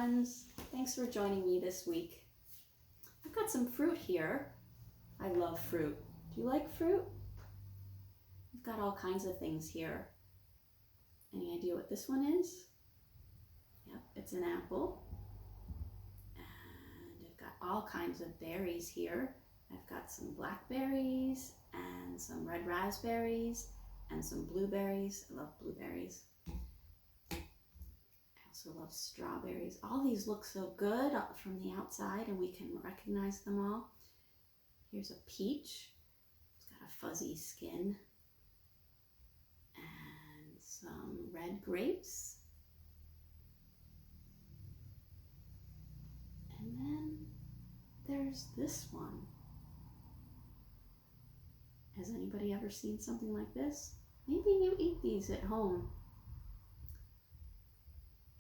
friends. Thanks for joining me this week. I've got some fruit here. I love fruit. Do you like fruit? We've got all kinds of things here. Any idea what this one is? Yep, it's an apple. And I've got all kinds of berries here. I've got some blackberries and some red raspberries and some blueberries. I love blueberries. I also love strawberries. All these look so good from the outside and we can recognize them all. Here's a peach. It's got a fuzzy skin. And some red grapes. And then there's this one. Has anybody ever seen something like this? Maybe you eat these at home.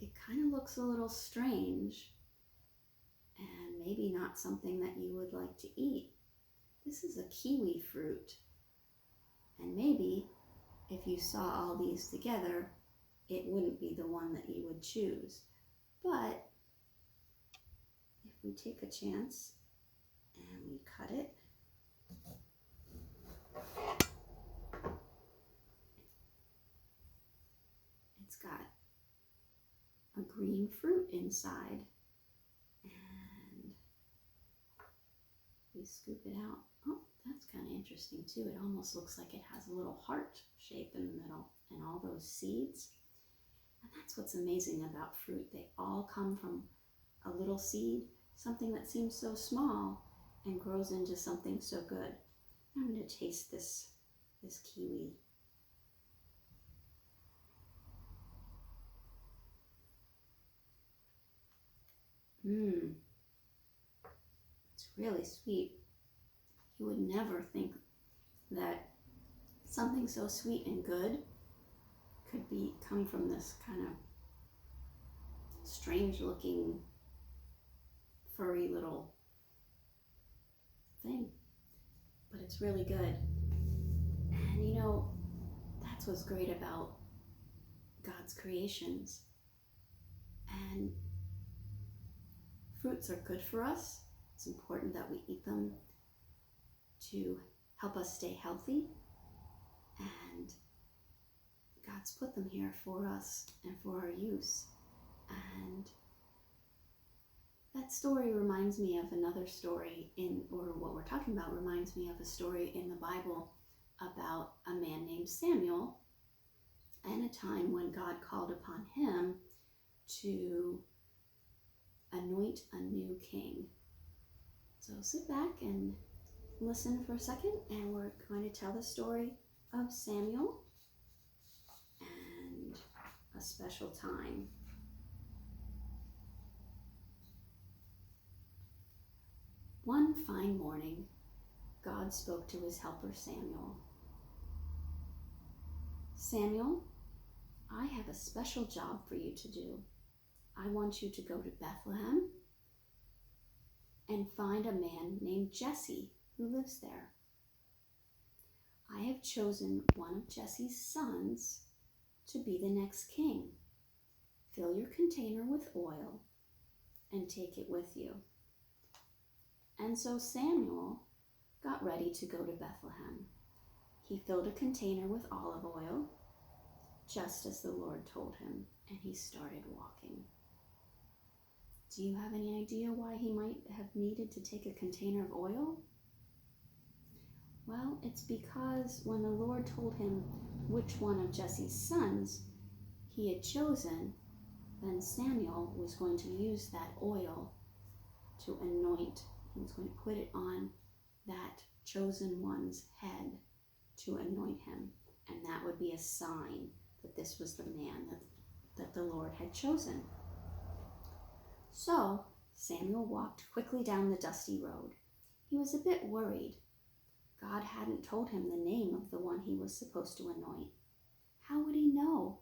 It kind of looks a little strange and maybe not something that you would like to eat. This is a kiwi fruit. And maybe if you saw all these together, it wouldn't be the one that you would choose. But if we take a chance and we cut it, it's got a green fruit inside, and we scoop it out. Oh, that's kind of interesting too. It almost looks like it has a little heart shape in the middle and all those seeds. And that's what's amazing about fruit. They all come from a little seed, something that seems so small and grows into something so good. I'm going to taste this kiwi. It's really sweet. You would never think that something so sweet and good could come from this kind of strange looking furry little thing. But it's really good. And you know, that's what's great about God's creations. And fruits are good for us. It's important that we eat them to help us stay healthy. And God's put them here for us and for our use. And that story reminds me of another story or what we're talking about reminds me of a story in the Bible about a man named Samuel and a time when God called upon him to anoint a new king. So sit back and listen for a second, and we're going to tell the story of Samuel and a special time. One fine morning, God spoke to his helper Samuel. Samuel, I have a special job for you to do. I want you to go to Bethlehem and find a man named Jesse who lives there. I have chosen one of Jesse's sons to be the next king. Fill your container with oil and take it with you. And so Samuel got ready to go to Bethlehem. He filled a container with olive oil, just as the Lord told him, and he started walking. Do you have any idea why he might have needed to take a container of oil? Well, it's because when the Lord told him which one of Jesse's sons he had chosen, then Samuel was going to use that oil to anoint. He was going to put it on that chosen one's head to anoint him. And that would be a sign that this was the man that the Lord had chosen. So Samuel walked quickly down the dusty road. He was a bit worried. God hadn't told him the name of the one he was supposed to anoint. How would he know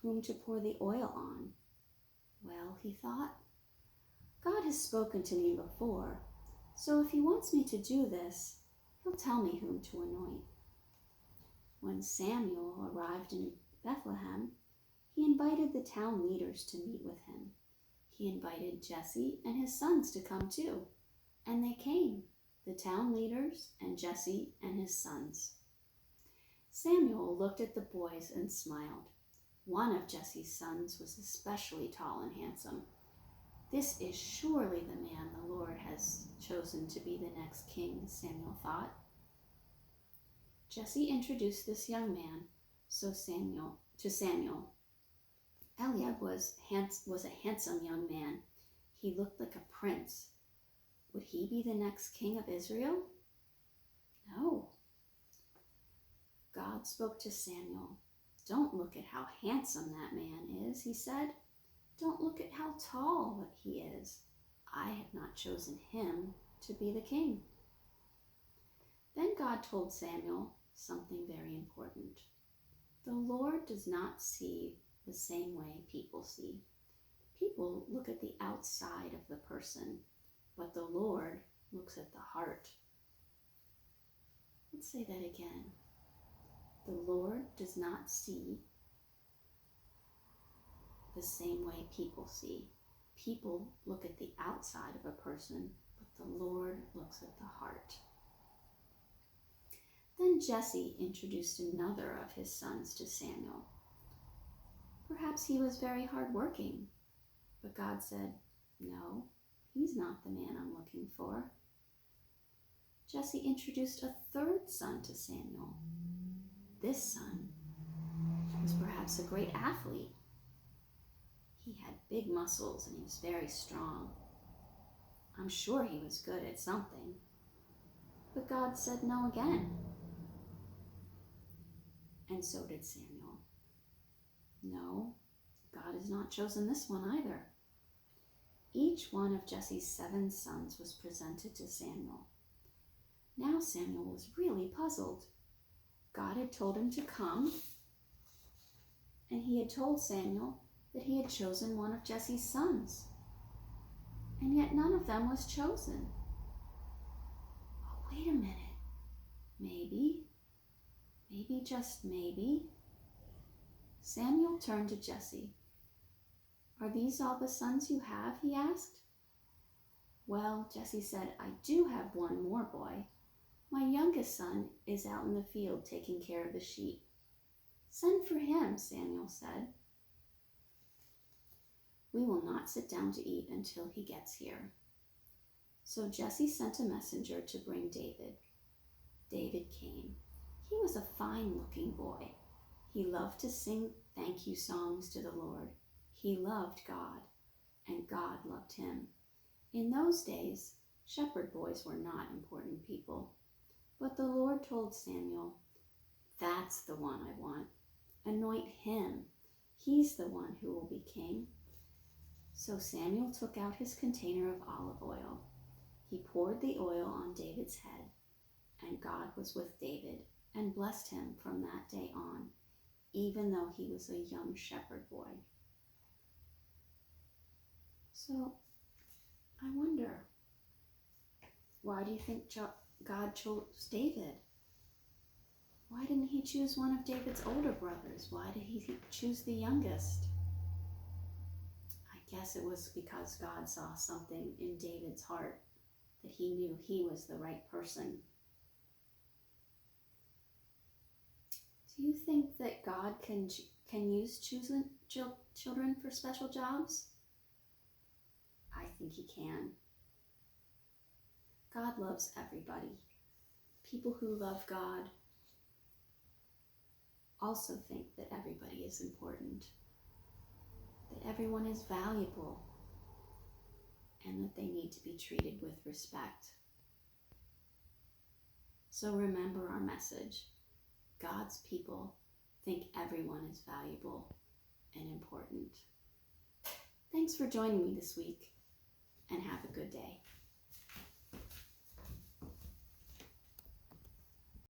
whom to pour the oil on? Well, he thought, God has spoken to me before, so if he wants me to do this, he'll tell me whom to anoint. When Samuel arrived in Bethlehem, he invited the town leaders to meet with him. He invited Jesse and his sons to come too, and they came, the town leaders and Jesse and his sons. Samuel looked at the boys and smiled. One of Jesse's sons was especially tall and handsome. This is surely the man the Lord has chosen to be the next king, Samuel thought. Jesse introduced this young man to Samuel. Eliab was a handsome young man. He looked like a prince. Would he be the next king of Israel? No. God spoke to Samuel. Don't look at how handsome that man is, he said. Don't look at how tall he is. I have not chosen him to be the king. Then God told Samuel something very important. The Lord does not see the same way people see. People look at the outside of the person, but the Lord looks at the heart. Let's say that again. The Lord does not see the same way people see. People look at the outside of a person, but the Lord looks at the heart. Then Jesse introduced another of his sons to Samuel. Perhaps he was very hardworking, but God said, no, he's not the man I'm looking for. Jesse introduced a third son to Samuel. This son was perhaps a great athlete. He had big muscles and he was very strong. I'm sure he was good at something. But God said no again. And so did Samuel. No, God has not chosen this one either. Each one of Jesse's 7 sons was presented to Samuel. Now Samuel was really puzzled. God had told him to come, and he had told Samuel that he had chosen one of Jesse's sons. And yet none of them was chosen. Oh, wait a minute. Maybe, just maybe. Samuel turned to Jesse. Are these all the sons you have? He asked. Well, Jesse said, I do have one more boy. My youngest son is out in the field taking care of the sheep. Send for him, Samuel said. We will not sit down to eat until he gets here. So Jesse sent a messenger to bring David. David came. He was a fine-looking boy. He loved to sing thank you songs to the Lord. He loved God, and God loved him. In those days, shepherd boys were not important people. But the Lord told Samuel, that's the one I want. Anoint him. He's the one who will be king. So Samuel took out his container of olive oil. He poured the oil on David's head, and God was with David and blessed him from that day on, even though he was a young shepherd boy. So, I wonder, why do you think God chose David? Why didn't he choose one of David's older brothers? Why did he choose the youngest? I guess it was because God saw something in David's heart that he knew he was the right person. Do you think that God can use choosing children for special jobs? I think he can. God loves everybody. People who love God also think that everybody is important, that everyone is valuable, and that they need to be treated with respect. So remember our message. God's people think everyone is valuable and important. Thanks for joining me this week, and have a good day.